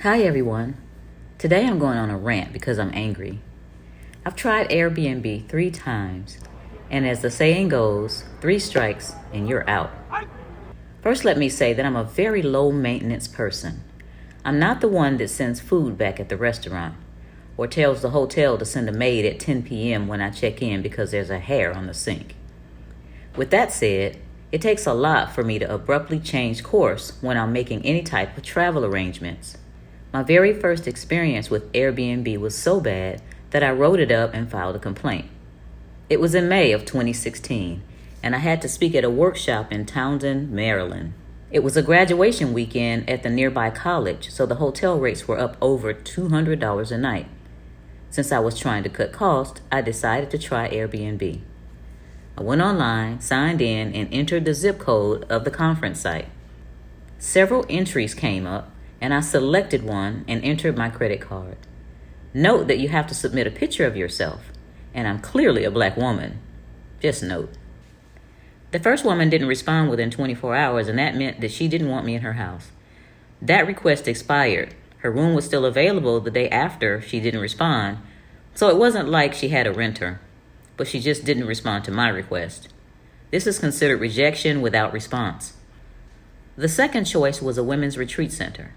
Hi everyone. Today I'm going on a rant because I'm angry. I've tried Airbnb 3 times, and as the saying goes, 3 strikes and you're out. First, let me say that I'm a very low maintenance person. I'm not the one that sends food back at the restaurant or tells the hotel to send a maid at 10 p.m. when I check in because there's a hair on the sink. With that said, it takes a lot for me to abruptly change course when I'm making any type of travel arrangements. My very first experience with Airbnb was so bad that I wrote it up and filed a complaint. It was in May of 2016, and I had to speak at a workshop in Townsend, Maryland. It was a graduation weekend at the nearby college, so the hotel rates were up over $200 a night. Since I was trying to cut costs, I decided to try Airbnb. I went online, signed in, and entered the zip code of the conference site. Several entries came up, and I selected one and entered my credit card. Note that you have to submit a picture of yourself, and I'm clearly a black woman. Just note. The first woman didn't respond within 24 hours, and that meant that she didn't want me in her house. That request expired. Her room was still available the day after she didn't respond, so it wasn't like she had a renter, but she just didn't respond to my request. This is considered rejection without response. The second choice was a women's retreat center.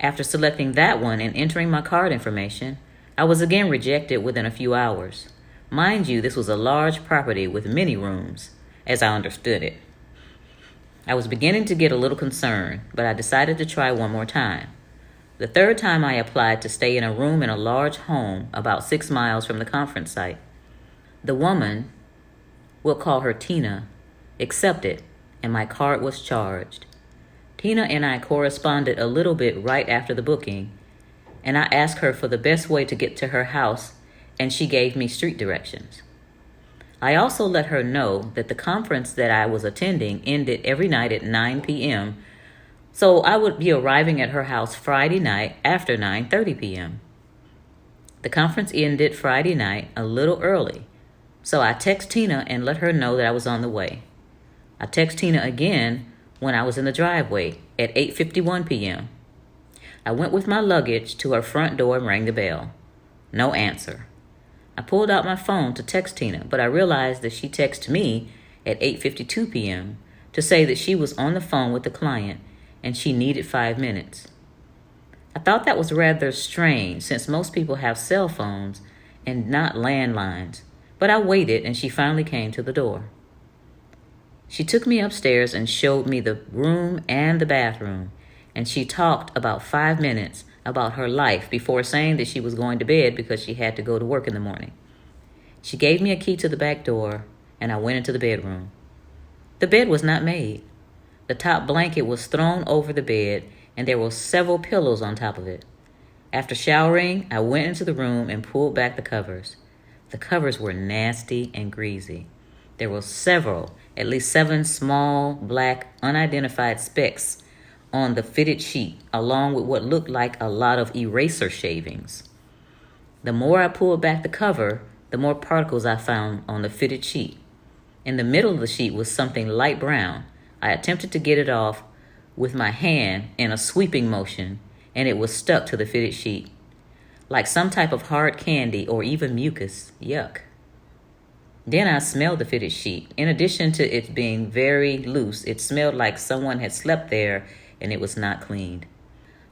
After selecting that one and entering my card information, I was again rejected within a few hours. Mind you, this was a large property with many rooms, as I understood it. I was beginning to get a little concerned, but I decided to try one more time. The third time I applied to stay in a room in a large home about 6 miles from the conference site. The woman, we'll call her Tina, accepted, and my card was charged. Tina and I corresponded a little bit right after the booking, and I asked her for the best way to get to her house, and she gave me street directions. I also let her know that the conference that I was attending ended every night at 9 p.m., so I would be arriving at her house Friday night after 9:30 p.m. The conference ended Friday night a little early, so I text Tina and let her know that I was on the way. I text Tina again when I was in the driveway at 8:51 p.m. I went with my luggage to her front door and rang the bell. No answer. I pulled out my phone to text Tina, but I realized that she texted me at 8:52 p.m. to say that she was on the phone with the client and she needed 5 minutes. I thought that was rather strange since most people have cell phones and not landlines, but I waited and she finally came to the door. She took me upstairs and showed me the room and the bathroom, and she talked about 5 minutes about her life before saying that she was going to bed because she had to go to work in the morning. She gave me a key to the back door, and I went into the bedroom. The bed was not made. The top blanket was thrown over the bed, and there were several pillows on top of it. After showering, I went into the room and pulled back the covers. The covers were nasty and greasy. There were at least 7 small, black, unidentified specks on the fitted sheet, along with what looked like a lot of eraser shavings. The more I pulled back the cover, the more particles I found on the fitted sheet. In the middle of the sheet was something light brown. I attempted to get it off with my hand in a sweeping motion, and it was stuck to the fitted sheet. Like some type of hard candy or even mucus. Yuck. Then I smelled the fitted sheet. In addition to it being very loose, it smelled like someone had slept there and it was not cleaned.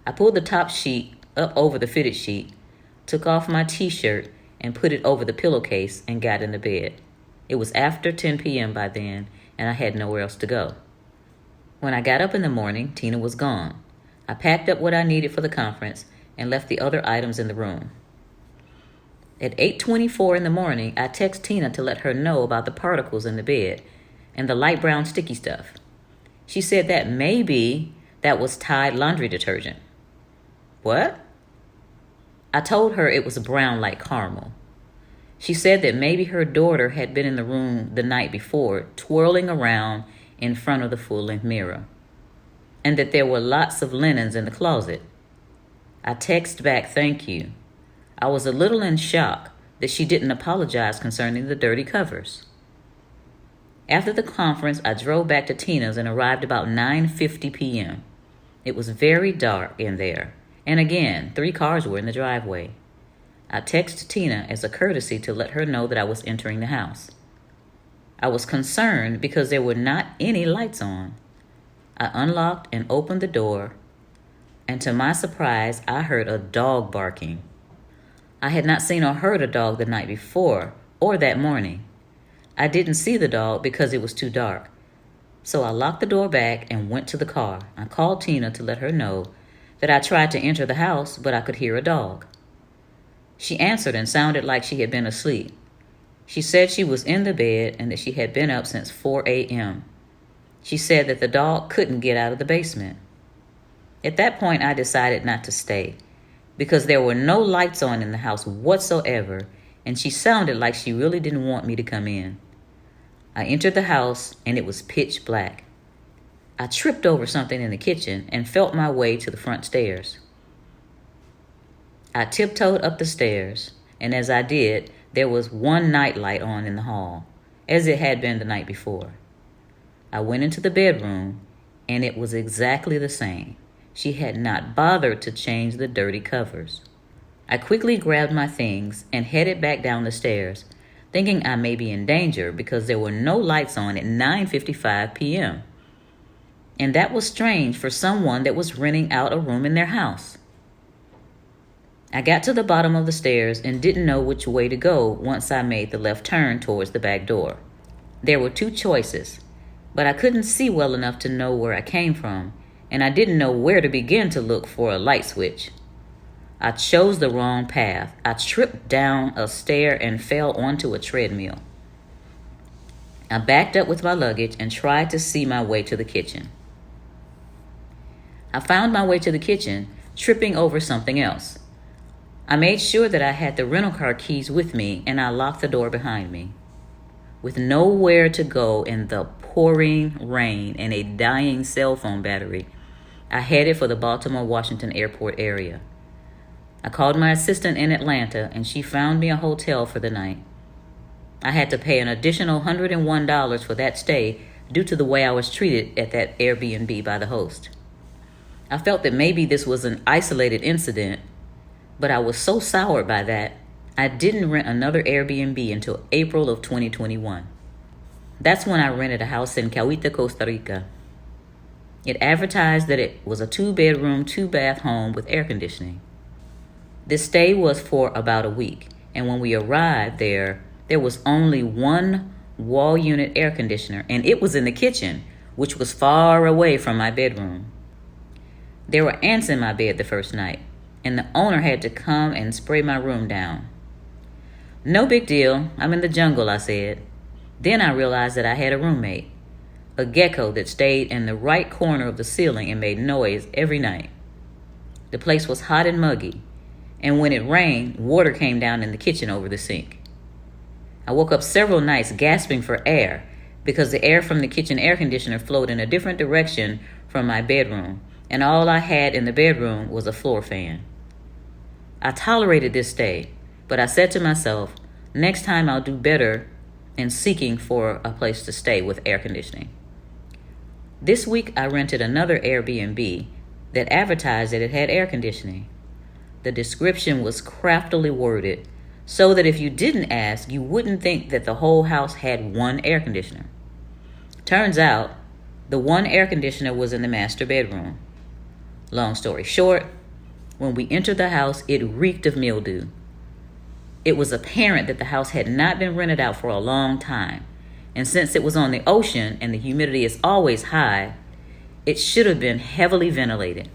I pulled the top sheet up over the fitted sheet, took off my t-shirt and put it over the pillowcase and got into bed. It was after 10 p.m. by then and I had nowhere else to go. When I got up in the morning, Tina was gone. I packed up what I needed for the conference and left the other items in the room. At 8:24 in the morning, I texted Tina to let her know about the particles in the bed and the light brown sticky stuff. She said that maybe that was Tide laundry detergent. What? I told her it was brown like caramel. She said that maybe her daughter had been in the room the night before, twirling around in front of the full-length mirror, and that there were lots of linens in the closet. I texted back, thank you. I was a little in shock that she didn't apologize concerning the dirty covers. After the conference, I drove back to Tina's and arrived about 9:50 p.m. It was very dark in there, And again, 3 cars were in the driveway. I texted Tina as a courtesy to let her know that I was entering the house. I was concerned because there were not any lights on. I unlocked and opened the door, and to my surprise, I heard a dog barking. I had not seen or heard a dog the night before or that morning. I didn't see the dog because it was too dark. So I locked the door back and went to the car. I called Tina to let her know that I tried to enter the house, but I could hear a dog. She answered and sounded like she had been asleep. She said she was in the bed and that she had been up since 4 a.m. She said that the dog couldn't get out of the basement. At that point, I decided not to stay because there were no lights on in the house whatsoever, and she sounded like she really didn't want me to come in. I entered the house, and it was pitch black. I tripped over something in the kitchen and felt my way to the front stairs. I tiptoed up the stairs, and as I did, there was one night light on in the hall, as it had been the night before. I went into the bedroom, and it was exactly the same. She had not bothered to change the dirty covers. I quickly grabbed my things and headed back down the stairs, thinking I may be in danger because there were no lights on at 9:55 p.m. And that was strange for someone that was renting out a room in their house. I got to the bottom of the stairs and didn't know which way to go once I made the left turn towards the back door. There were 2 choices, but I couldn't see well enough to know where I came from, and I didn't know where to begin to look for a light switch. I chose the wrong path. I tripped down a stair and fell onto a treadmill. I backed up with my luggage and tried to see my way to the kitchen. I found my way to the kitchen, tripping over something else. I made sure that I had the rental car keys with me, and I locked the door behind me. With nowhere to go in the pouring rain and a dying cell phone battery, I headed for the Baltimore-Washington airport area. I called my assistant in Atlanta, and she found me a hotel for the night. I had to pay an additional $101 for that stay due to the way I was treated at that Airbnb by the host. I felt that maybe this was an isolated incident, but I was so soured by that, I didn't rent another Airbnb until April of 2021. That's when I rented a house in Cahuita, Costa Rica. It advertised that it was a 2-bedroom, 2-bath home with air conditioning. This stay was for about a week, and when we arrived there was only one wall unit air conditioner, and it was in the kitchen, which was far away from my bedroom. There were ants in my bed the first night, and the owner had to come and spray my room down. No big deal, I'm in the jungle, I said. Then I realized that I had a roommate, a gecko that stayed in the right corner of the ceiling and made noise every night. The place was hot and muggy, and when it rained, water came down in the kitchen over the sink. I woke up several nights gasping for air because the air from the kitchen air conditioner flowed in a different direction from my bedroom, and all I had in the bedroom was a floor fan. I tolerated this stay, but I said to myself, next time I'll do better in seeking for a place to stay with air conditioning. This week I rented another Airbnb that advertised that it had air conditioning. The description was craftily worded so that if you didn't ask, you wouldn't think that the whole house had one air conditioner. Turns out, the one air conditioner was in the master bedroom. Long story short, when we entered the house, it reeked of mildew. It was apparent that the house had not been rented out for a long time, and since it was on the ocean and the humidity is always high, it should have been heavily ventilated.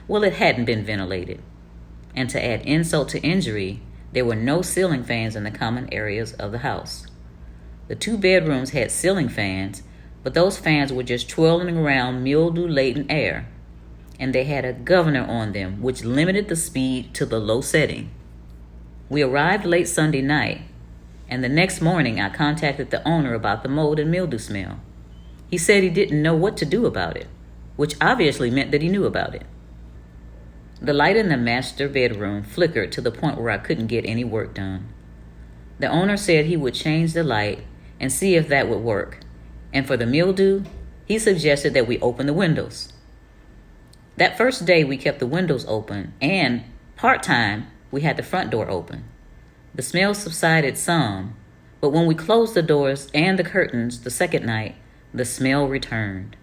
Well, it hadn't been ventilated. And to add insult to injury, there were no ceiling fans in the common areas of the house. The 2 bedrooms had ceiling fans, but those fans were just twirling around mildew-laden air, and they had a governor on them, which limited the speed to the low setting. We arrived late Sunday night, and the next morning I contacted the owner about the mold and mildew smell. He said he didn't know what to do about it, which obviously meant that he knew about it. The light in the master bedroom flickered to the point where I couldn't get any work done. The owner said he would change the light and see if that would work, and for the mildew, he suggested that we open the windows. That first day, we kept the windows open, and part-time, we had the front door open. The smell subsided some, but when we closed the doors and the curtains the second night, the smell returned.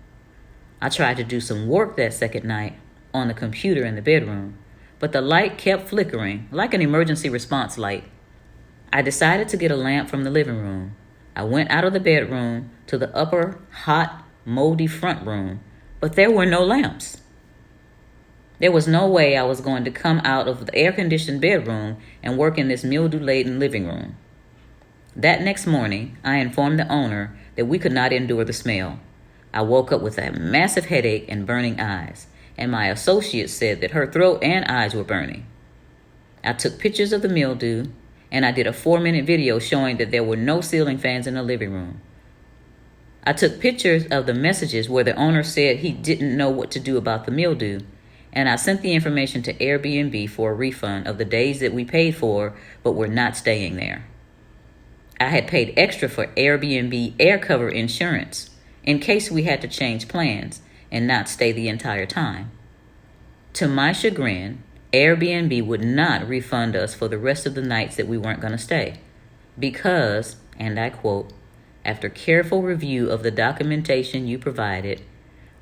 I tried to do some work that second night on the computer in the bedroom, but the light kept flickering like an emergency response light. I decided to get a lamp from the living room. I went out of the bedroom to the upper, hot, moldy front room, but there were no lamps. There was no way I was going to come out of the air-conditioned bedroom and work in this mildew-laden living room. That next morning, I informed the owner that we could not endure the smell. I woke up with a massive headache and burning eyes, and my associate said that her throat and eyes were burning. I took pictures of the mildew, and I did a 4-minute video showing that there were no ceiling fans in the living room. I took pictures of the messages where the owner said he didn't know what to do about the mildew, and I sent the information to Airbnb for a refund of the days that we paid for but were not staying there. I had paid extra for Airbnb air cover insurance in case we had to change plans and not stay the entire time. To my chagrin, Airbnb would not refund us for the rest of the nights that we weren't going to stay because, and I quote, "After careful review of the documentation you provided,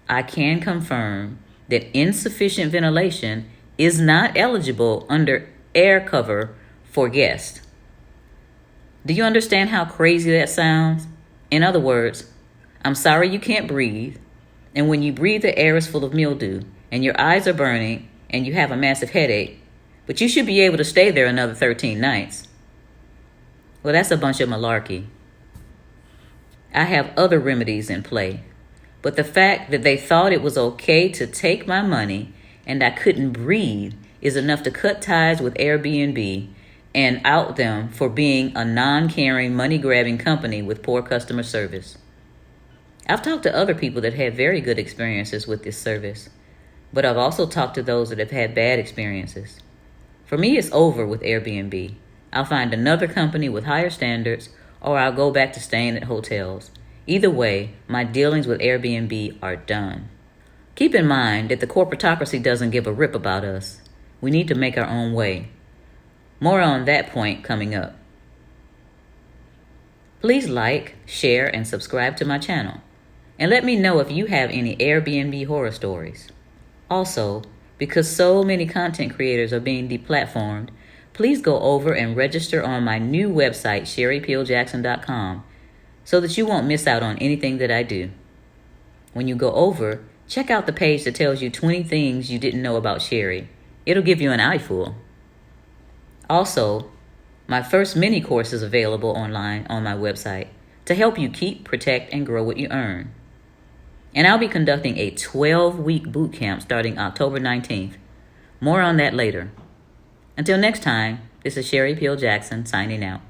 I can confirm that insufficient ventilation is not eligible under air cover for guests." Do you understand how crazy that sounds? In other words, I'm sorry you can't breathe, and when you breathe, the air is full of mildew, and your eyes are burning, and you have a massive headache, but you should be able to stay there another 13 nights. Well, that's a bunch of malarkey. I have other remedies in play, but the fact that they thought it was okay to take my money and I couldn't breathe is enough to cut ties with Airbnb and out them for being a non-caring, money-grabbing company with poor customer service. I've talked to other people that had very good experiences with this service, but I've also talked to those that have had bad experiences. For me, it's over with Airbnb. I'll find another company with higher standards, or I'll go back to staying at hotels. Either way, my dealings with Airbnb are done. Keep in mind that the corporatocracy doesn't give a rip about us. We need to make our own way. More on that point coming up. Please like, share, and subscribe to my channel. And let me know if you have any Airbnb horror stories. Also, because so many content creators are being deplatformed, please go over and register on my new website, sherrypeeljackson.com, so that you won't miss out on anything that I do. When you go over, check out the page that tells you 20 things you didn't know about Sherry. It'll give you an eyeful. Also, my first mini course is available online on my website to help you keep, protect, and grow what you earn. And I'll be conducting a 12-week boot camp starting October 19th. More on that later. Until next time, this is Sherry Peel Jackson signing out.